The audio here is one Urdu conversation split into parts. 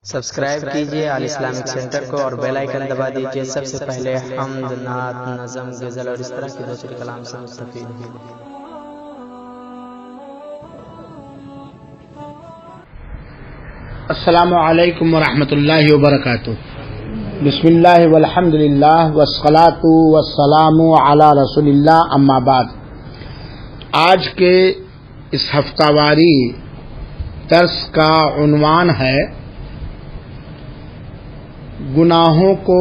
سبسکرائب کیجئے آل اسلامک سینٹر کو اور بیل آئیکن دبا دیجئے سب سے پہلے حمد، نعت، نظم، غزل اور اس طرح کے دوسرے کلام سے مستفید ہیں۔ السلام علیکم ورحمۃ اللہ وبرکاتہ۔ بسم اللہ والحمد للہ والصلاۃ والسلام علی رسول اللہ، اما بعد۔ آج کے اس ہفتہ واری درس کا عنوان ہے گناہوں کو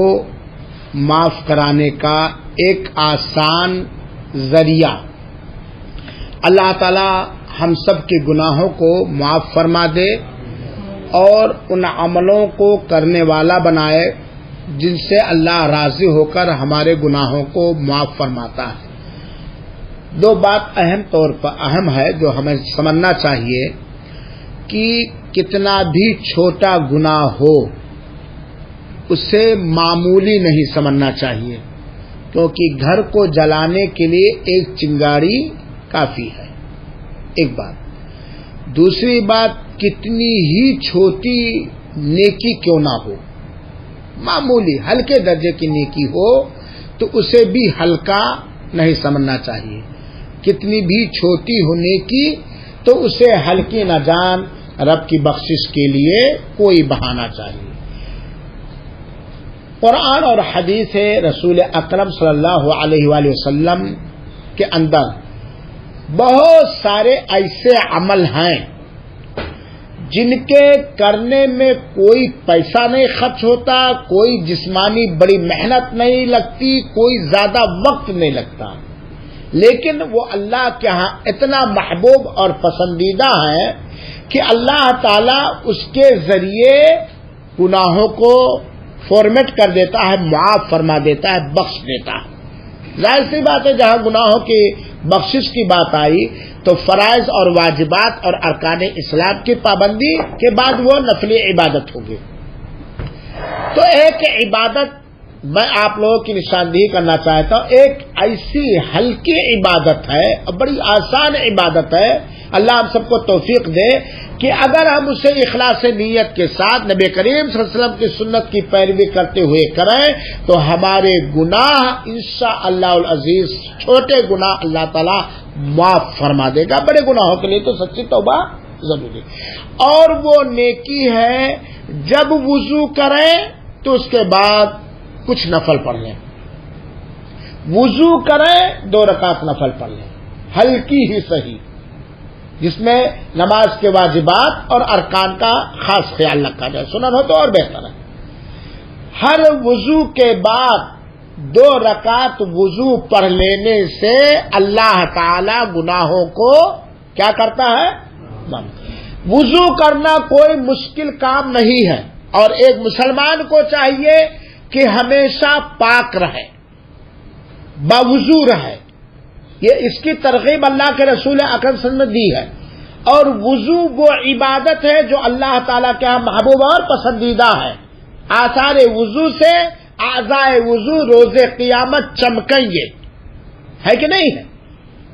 معاف کرانے کا ایک آسان ذریعہ۔ اللہ تعالی ہم سب کے گناہوں کو معاف فرما دے اور ان عملوں کو کرنے والا بنائے جن سے اللہ راضی ہو کر ہمارے گناہوں کو معاف فرماتا ہے۔ دو بات اہم ہے جو ہمیں سمجھنا چاہیے کہ کتنا بھی چھوٹا گناہ ہو اسے معمولی نہیں سمجھنا چاہیے، کیونکہ گھر کو جلانے کے لیے ایک چنگاری کافی ہے، ایک بات۔ دوسری بات، کتنی ہی چھوٹی نیکی کیوں نہ ہو، معمولی ہلکے درجے کی نیکی ہو تو اسے بھی ہلکا نہیں سمجھنا چاہیے۔ کتنی بھی چھوٹی ہو نیکی تو اسے ہلکی نہ جان، رب کی بخشش کے لیے کوئی بہانہ چاہیے۔ قرآن اور حدیث رسول اکرم صلی اللہ علیہ وآلہ وسلم کے اندر بہت سارے ایسے عمل ہیں جن کے کرنے میں کوئی پیسہ نہیں خرچ ہوتا، کوئی جسمانی بڑی محنت نہیں لگتی، کوئی زیادہ وقت نہیں لگتا، لیکن وہ اللہ کے ہاں اتنا محبوب اور پسندیدہ ہے کہ اللہ تعالی اس کے ذریعے گناہوں کو فارمیٹ کر دیتا ہے، معاف فرما دیتا ہے، بخش دیتا ہے۔ ظاہر سی بات ہے، جہاں گناہوں کی بخشش کی بات آئی تو فرائض اور واجبات اور ارکان اسلام کی پابندی کے بعد وہ نفلی عبادت ہوگی۔ تو ایک عبادت میں آپ لوگوں کی نشاندہی کرنا چاہتا ہوں، ایک ایسی ہلکی عبادت ہے اور بڑی آسان عبادت ہے، اللہ ہم سب کو توفیق دے کہ اگر ہم اسے اخلاص نیت کے ساتھ نبی کریم صلی اللہ علیہ وسلم کی سنت کی پیروی کرتے ہوئے کریں تو ہمارے گناہ انشاءاللہ العزیز، چھوٹے گناہ اللہ تعالی معاف فرما دے گا، بڑے گناہوں کے لیے تو سچی توبہ ضروری۔ اور وہ نیکی ہے جب وضو کریں تو اس کے بعد کچھ نفل پڑھ لیں، وضو کریں 2 رکعت نفل پڑھ لیں، ہلکی ہی صحیح، جس میں نماز کے واجبات اور ارکان کا خاص خیال رکھا جائے، سنن ہو تو اور بہتر ہے۔ ہر وضو کے بعد 2 رکعت وضو پڑھ لینے سے اللہ تعالی گناہوں کو کیا کرتا ہے؟ وضو کرنا کوئی مشکل کام نہیں ہے، اور ایک مسلمان کو چاہیے کہ ہمیشہ پاک رہے، باوضو رہے، یہ اس کی ترغیب اللہ کے رسول اکرم صلی اللہ علیہ وسلم نے دی ہے۔ اور وضو وہ عبادت ہے جو اللہ تعالیٰ کے ہاں محبوب اور پسندیدہ ہے۔ آثار وضو سے اعضائے وضو روز قیامت چمکیں گے، ہے کہ نہیں ہے؟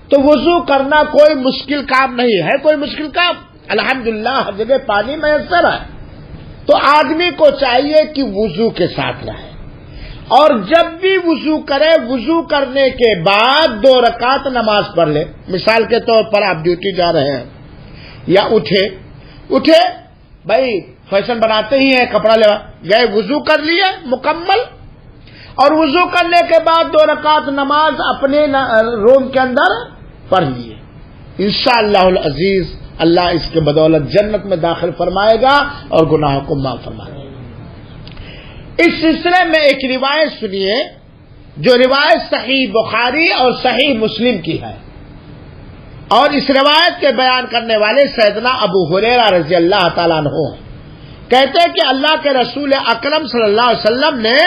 تو وضو کرنا کوئی مشکل کام نہیں ہے، کوئی مشکل کام، الحمدللہ ہر جگہ پانی میسر ہے۔ تو آدمی کو چاہیے کہ وضو کے ساتھ رہے، اور جب بھی وضو کرے، وضو کرنے کے بعد 2 رکعت نماز پڑھ لے۔ مثال کے طور پر آپ ڈیوٹی جا رہے ہیں یا اٹھے بھائی، فیشن بناتے ہی ہیں، کپڑا لے گئے، وضو کر لیے مکمل، اور وضو کرنے کے بعد 2 رکعت نماز اپنے روم کے اندر پڑھ لیے، انشاءاللہ العزیز اللہ اس کے بدولت جنت میں داخل فرمائے گا اور گناہوں کو معاف فرمائے گا۔ اس سلسلے میں ایک روایت سنیے جو روایت صحیح بخاری اور صحیح مسلم کی ہے، اور اس روایت کے بیان کرنے والے سیدنا ابو ہریرہ رضی اللہ تعالیٰ عنہ ہیں۔ کہتے ہیں کہ اللہ کے رسول اکرم صلی اللہ علیہ وسلم نے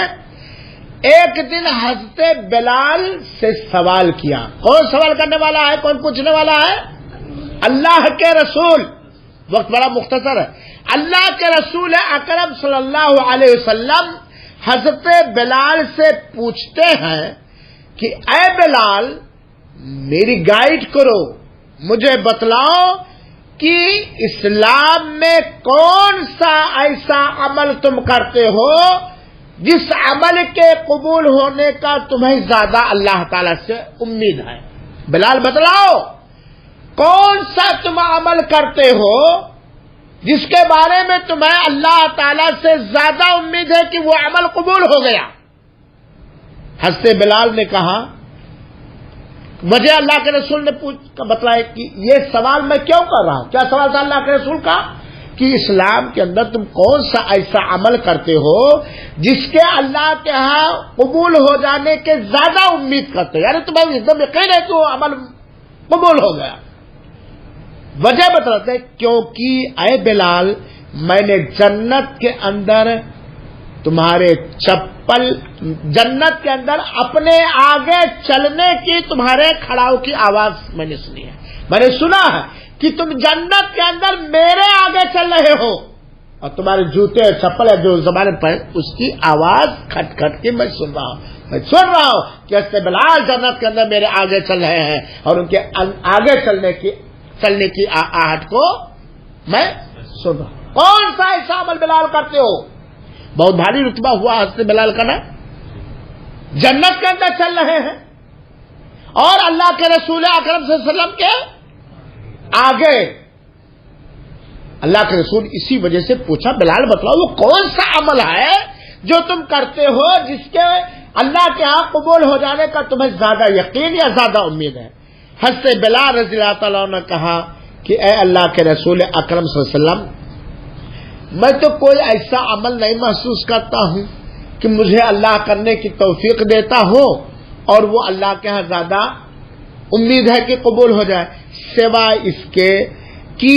ایک دن حضرت بلال سے سوال کیا۔ کون سوال کرنے والا ہے، کون پوچھنے والا ہے؟ اللہ کے رسول۔ وقت بڑا مختصر ہے۔ اللہ کے رسول اکرم صلی اللہ علیہ وسلم حضرت بلال سے پوچھتے ہیں کہ اے بلال، میری گائیڈ کرو، مجھے بتلاؤ کہ اسلام میں کون سا ایسا عمل تم کرتے ہو جس عمل کے قبول ہونے کا تمہیں زیادہ اللہ تعالی سے امید ہے؟ بلال بتلاؤ، کون سا تم عمل کرتے ہو جس کے بارے میں تمہیں اللہ تعالی سے زیادہ امید ہے کہ وہ عمل قبول ہو گیا؟ حضرت بلال نے کہا، مجھے اللہ کے رسول نے بتلایا کہ یہ سوال میں کیوں کر رہا ہوں؟ کیا سوال تھا اللہ کے رسول کا؟ کہ اسلام کے اندر تم کون سا ایسا عمل کرتے ہو جس کے اللہ کے ہاں قبول ہو جانے کے زیادہ امید کرتے ہو، یعنی تمہیں ایک دم یقین ہے کہ وہ عمل قبول ہو گیا؟ وجہ بتاتے ہیں، کیونکہ اے بلال، میں نے جنت کے اندر تمہارے چپل، جنت کے اندر اپنے آگے چلنے کی، تمہارے کھڑاؤ کی آواز میں نے سنی ہے، میں نے سنا ہے کہ تم جنت کے اندر میرے آگے چل رہے ہو، اور تمہارے جوتے اور چپل ہے جو زمانے پر اس کی آواز کھٹ کھٹ کے میں سن رہا ہوں کہ اس سے بلال جنت کے اندر میرے آگے چل رہے ہیں، اور ان کے آگے چلنے کی آہٹ کو میں سن رہا ہوں۔ کون سا ایسا عمل بلال کرتے ہو؟ بہت بھاری رتبہ ہوا حضرت بلال کا نا، جنت کے اندر چل رہے ہیں اور اللہ کے رسول اکرم صلی اللہ علیہ وسلم کے آگے۔ اللہ کے رسول اسی وجہ سے پوچھا، بلال بتلاؤ وہ کون سا عمل ہے جو تم کرتے ہو جس کے اللہ کے ہاں قبول ہو جانے کا تمہیں زیادہ یقین یا زیادہ امید ہے؟ حضرت بلال رضی اللہ تعالیٰ نے کہا کہ اے اللہ کے رسول اکرم صلی اللہ علیہ وسلم، میں تو کوئی ایسا عمل نہیں محسوس کرتا ہوں کہ مجھے اللہ کرنے کی توفیق دیتا ہو اور وہ اللہ کے ہاں زیادہ امید ہے کہ قبول ہو جائے، سوائے اس کے کہ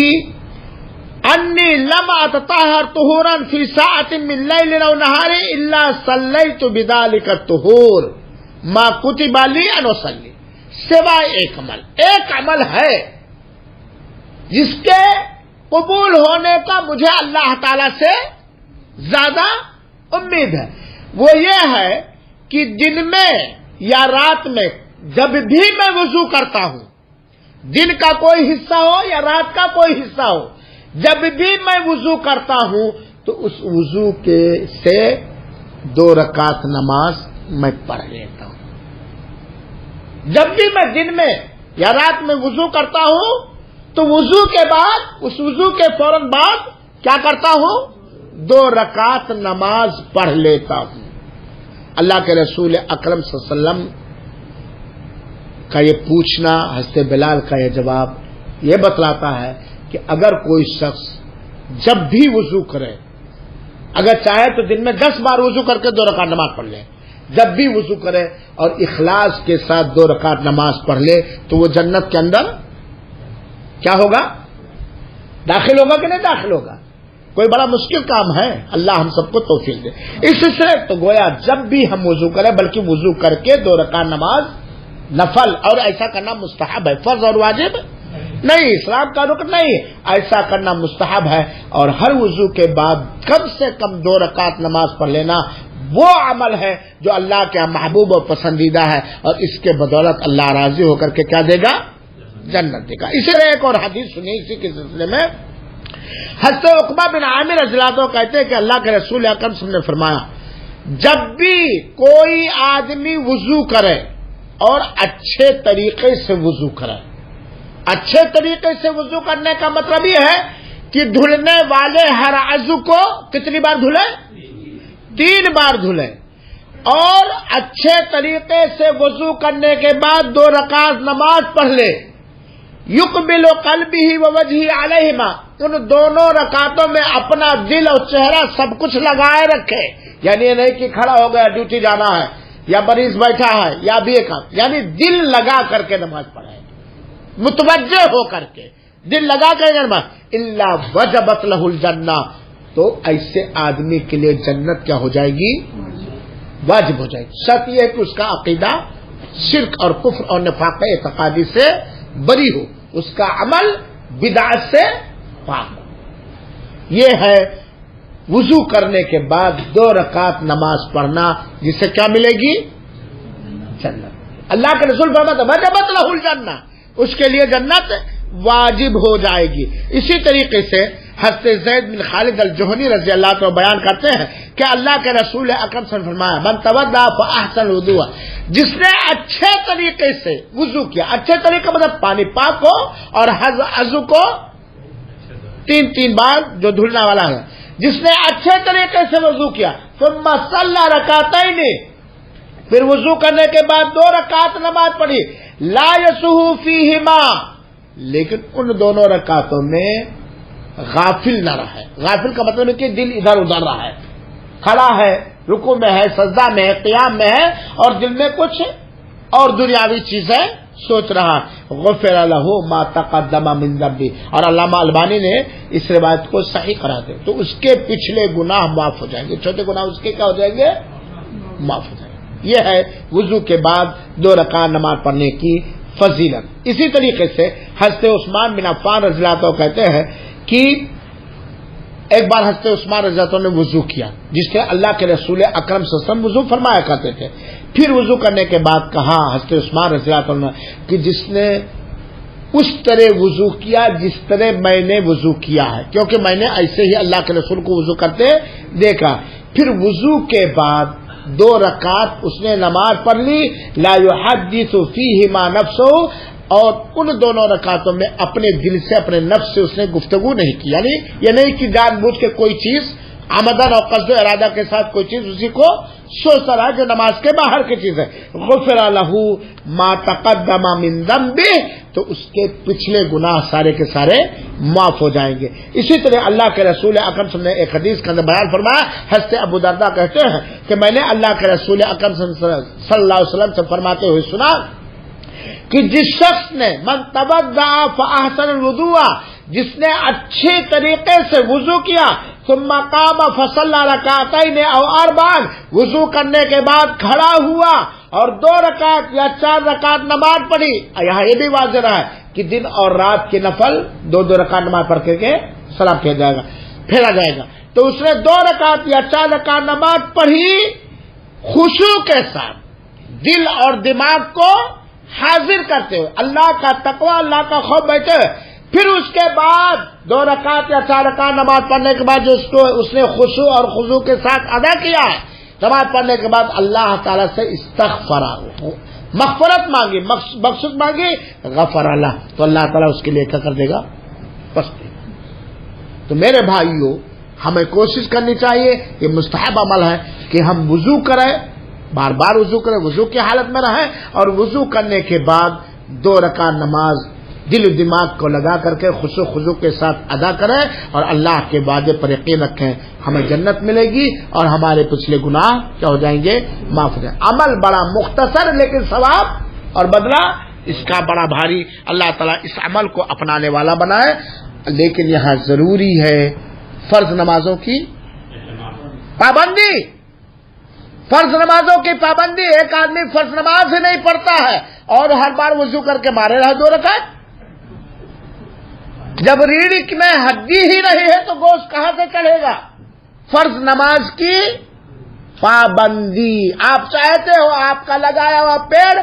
انی لم اتطہر طہورا فی ساعۃ من لیل او نہار الا صلیت بذلک الطہور ما کتب لی ان اصلی، سوائے ایک عمل ہے جس کے قبول ہونے کا مجھے اللہ تعالی سے زیادہ امید ہے، وہ یہ ہے کہ دن میں یا رات میں جب بھی میں وضو کرتا ہوں، دن کا کوئی حصہ ہو یا رات کا کوئی حصہ ہو، جب بھی میں وضو کرتا ہوں تو اس وضو کے سے 2 رکعت نماز میں پڑھ لیتا ہوں۔ جب بھی میں دن میں یا رات میں وضو کرتا ہوں تو وضو کے بعد، اس وضو کے فوراً بعد کیا کرتا ہوں؟ 2 رکعت نماز پڑھ لیتا ہوں۔ اللہ کے رسول اکرم صلی اللہ علیہ وسلم کا یہ پوچھنا، حضرت بلال کا یہ جواب یہ بتلاتا ہے کہ اگر کوئی شخص جب بھی وضو کرے، اگر چاہے تو دن میں 10 بار وضو کر کے 2 رکعت نماز پڑھ لے، جب بھی وضو کرے اور اخلاص کے ساتھ 2 رکعت نماز پڑھ لے تو وہ جنت کے اندر کیا ہوگا؟ داخل ہوگا کہ نہیں داخل ہوگا؟ کوئی بڑا مشکل کام ہے، اللہ ہم سب کو توفیق دے۔ اس سے تو گویا جب بھی ہم وضو کریں، بلکہ وضو کر کے 2 رکعت نماز نفل، اور ایسا کرنا مستحب ہے، فرض اور واجب نہیں، اسلام کا رکن نہیں، ایسا کرنا مستحب ہے، اور ہر وضو کے بعد کم سے کم 2 رکعت نماز پڑھ لینا وہ عمل ہے جو اللہ کے محبوب اور پسندیدہ ہے، اور اس کے بدولت اللہ راضی ہو کر کے کیا دے گا؟ جنت دے گا۔ اسی طرح ایک اور حدیث سنی اسی کے سلسلے میں، حضرت عقبہ بن عامر رضی اللہ عنہ کہتے ہیں کہ اللہ کے رسول اکرم صلی اللہ علیہ وسلم نے فرمایا، جب بھی کوئی آدمی وضو کرے اور اچھے طریقے سے وضو کرے، اچھے طریقے سے وضو کرنے کا مطلب یہ ہے کہ دھلنے والے ہر عضو کو کتنی بار دھلے؟ 3 بار دھلے، اور اچھے طریقے سے وضو کرنے کے بعد 2 رکعت نماز پڑھ لے، یقبل قلبہ ووجہہ علیہما، ان دونوں رکعتوں میں اپنا دل اور چہرہ سب کچھ لگائے رکھے، یعنی یہ نہیں کہ کھڑا ہو گیا ڈیوٹی جانا ہے یا مریض بیٹھا ہے یا بھی ایک، یعنی دل لگا کر کے نماز پڑھے، متوجہ ہو کر کے دل لگا کر نماز، الا وجبت لہ الجنہ، تو ایسے آدمی کے لیے جنت کیا ہو جائے گی؟ واجب ہو جائے گی۔ شرط یہ ہے کہ اس کا عقیدہ شرک اور کفر اور نفاق اعتقادی سے بری ہو، اس کا عمل بدعت سے پاک ہو۔ یہ ہے وضو کرنے کے بعد 2 رکعت نماز پڑھنا، جس سے کیا ملے گی؟ جنت۔ اللہ کے رسول فرماتے وجبت لہ الجنہ، اس کے لیے جنت واجب ہو جائے گی۔ اسی طریقے سے حضرت زید بن خالد الجہنی رضی اللہ عنہ بیان کرتے ہیں کہ اللہ کے رسول اکرم صلی اللہ علیہ وسلم فرمایا من توضأ فاحسن الوضوء، جس نے اچھے طریقے سے وضو کیا، اچھے طریقے مطلب پانی پاک ہو اور وضو کو تین بار جو دھلنا والا ہے، جس نے اچھے طریقے سے وضو کیا ثم صلی رکعتین، پھر وضو کرنے کے بعد 2 رکعت نماز پڑھی، لا یسہو فیہما، لیکن ان دونوں رکعتوں میں غافل نہ رہے۔ غافل کا مطلب ہے کہ دل ادھر ادھر رہا ہے، کھڑا ہے، رکوع میں ہے، سجدہ میں ہے، قیام میں ہے، اور دل میں کچھ اور دنیاوی چیزیں سوچ رہا، غفر لہ ما تقدم من ذنبہ، اور علامہ البانی نے اس روایت کو صحیح قرار دیا، تو اس کے پچھلے گناہ معاف ہو جائیں گے، چھوٹے گناہ اس کے کیا ہو جائیں گے؟ معاف ہو جائیں گے۔ یہ ہے وضو کے بعد 2 رکعت نماز پڑھنے کی فضیلت۔ اسی طریقے سے حضرت عثمان بن عفان رضی اللہ عنہ کہتے ہیں کہ ایک بار حضرت عثمان رضی اللہ عنہ نے وضو کیا، جس سے اللہ کے رسول اکرم صلی اللہ علیہ وسلم وضو فرمایا کرتے تھے۔ پھر وضو کرنے کے بعد کہا حضرت عثمان رضی اللہ عنہ کہ جس نے اس طرح وضو کیا جس طرح میں نے وضو کیا ہے، کیونکہ میں نے ایسے ہی اللہ کے رسول کو وضو کرتے دیکھا۔ پھر وضو کے بعد 2 رکعت اس نے نماز پڑھ لی، لا یحدث فیہما نفسہ، اور ان دونوں رکعتوں میں اپنے دل سے اپنے نفس سے اس نے گفتگو نہیں کی، یعنی یہ نہیں کہ جان بوجھ کے کوئی چیز عمدن اور قصد و ارادہ کے ساتھ کوئی چیز اسی کو سوچتا رہا جو نماز کے باہر کی چیز ہے۔ غفر لہ ما تقدم من ذنبہ، تو اس کے پچھلے گناہ سارے کے سارے معاف ہو جائیں گے۔ اسی طرح اللہ کے رسول اکرم صلی اللہ علیہ وسلم نے ایک حدیث کے اندر بیان فرمایا، حضرت ابو درداء کہتے ہیں کہ میں نے اللہ کے رسول اکرم صلی اللہ علیہ وسلم سے فرماتے ہوئے سنا کہ جس شخص نے من توضأ فاحسن الوضوء، جس نے اچھے طریقے سے وضو کیا، ثم قام فصلى ركعتين او 4، وضو کرنے کے بعد کھڑا ہوا اور 2 رکعت یا 4 رکعت نماز پڑھی۔ یہاں یہ بھی واضح رہا ہے کہ دن اور رات کے نفل 2 رکعت نماز پڑھ کے سلام کیا جائے گا، پھیرا جائے گا۔ تو اس نے 2 رکعت یا 4 رکعت نماز پڑھی خشوع کے ساتھ، دل اور دماغ کو حاضر کرتے ہوئے، اللہ کا تقوی، اللہ کا خوف بیٹھے ہوئے۔ پھر اس کے بعد 2 رکعت یا 4 رکعت نماز پڑھنے کے بعد جو اس نے خشوع اور خضوع کے ساتھ ادا کیا ہے، نماز پڑھنے کے بعد اللہ تعالیٰ سے استغفر، مغفرت مانگی، بخشش مانگی، غفر اللہ، تو اللہ تعالیٰ اس کے لیے کیا کر دے گا؟ بس دے گا۔ تو میرے بھائیوں، ہمیں کوشش کرنی چاہیے، یہ مستحب عمل ہے کہ ہم وضو کریں، بار بار وضو کریں، وضو کی حالت میں رہیں، اور وضو کرنے کے بعد 2 رکعت نماز دل و دماغ کو لگا کر کے خشوع خضوع کے ساتھ ادا کریں، اور اللہ کے وعدے پر یقین رکھیں، ہمیں جنت ملے گی اور ہمارے پچھلے گناہ کیا ہو جائیں گے؟ معاف ہو جائیں۔ عمل بڑا مختصر لیکن ثواب اور بدلہ اس کا بڑا بھاری، اللہ تعالیٰ اس عمل کو اپنانے والا بنائے۔ لیکن یہاں ضروری ہے فرض نمازوں کی پابندی، فرض نمازوں کی پابندی۔ ایک آدمی فرض نماز ہی نہیں پڑھتا ہے اور ہر بار وضو کر کے مارے رہا 2 رکعت، جب ریڑھ میں ہڈی ہی نہیں ہے تو گوشت کہاں سے چڑھے گا؟ فرض نماز کی پابندی۔ آپ چاہتے ہو آپ کا لگایا ہوا پیڑ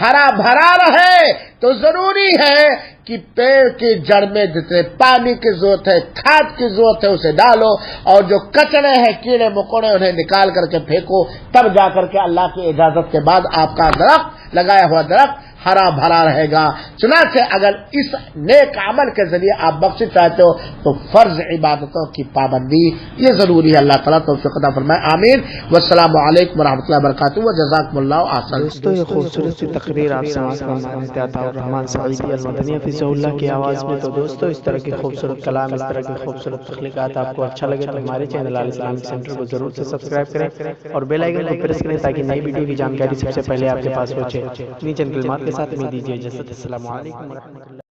ہرا بھرا رہے تو ضروری ہے کہ پیڑ کی جڑ میں جتنے پانی کی ضرورت ہے، کھاد کی ضرورت ہے، اسے ڈالو، اور جو کچرے ہیں، کیڑے مکوڑے، انہیں نکال کر کے پھینکو، تب جا کر کے اللہ کی اجازت کے بعد آپ کا درخت، لگایا ہوا درخت ہرا بھرا رہے گا۔ چنانچہ اگر اس نیک عمل کے ذریعے آپ بخشش چاہتے ہو تو فرض عبادتوں کی پابندی یہ ضروری ہے۔ اللہ تعالیٰ توفیق عطا فرمائے، آمین۔ والسلام علیکم ورحمۃ اللہ وبرکاتہ، وجزاکم اللہ احسن۔ دوستو، یہ خوبصورت سی تقریر آپ سماعت فرمائے عطا الرحمن سعیدی المدنی حفظہ اللہ کی آواز میں۔ تو دوستو، اس طرح کے خوبصورت کلام، اس طرح کی خوبصورت تخلیقات آپ کو اچھا لگے تو ہمارے چینل عال اسلامک سینٹر کو ضرور سے سبسکرائب کریں اور بیل آئیکن کو پریس کریں تاکہ نئی ویڈیو کی جانکاری سب سے پہلے آپ کے پاس پہنچے۔ نیچے کلمات کے ساتھ میں دیجیے اجازت۔ السلام علیکم ورحمۃ اللہ۔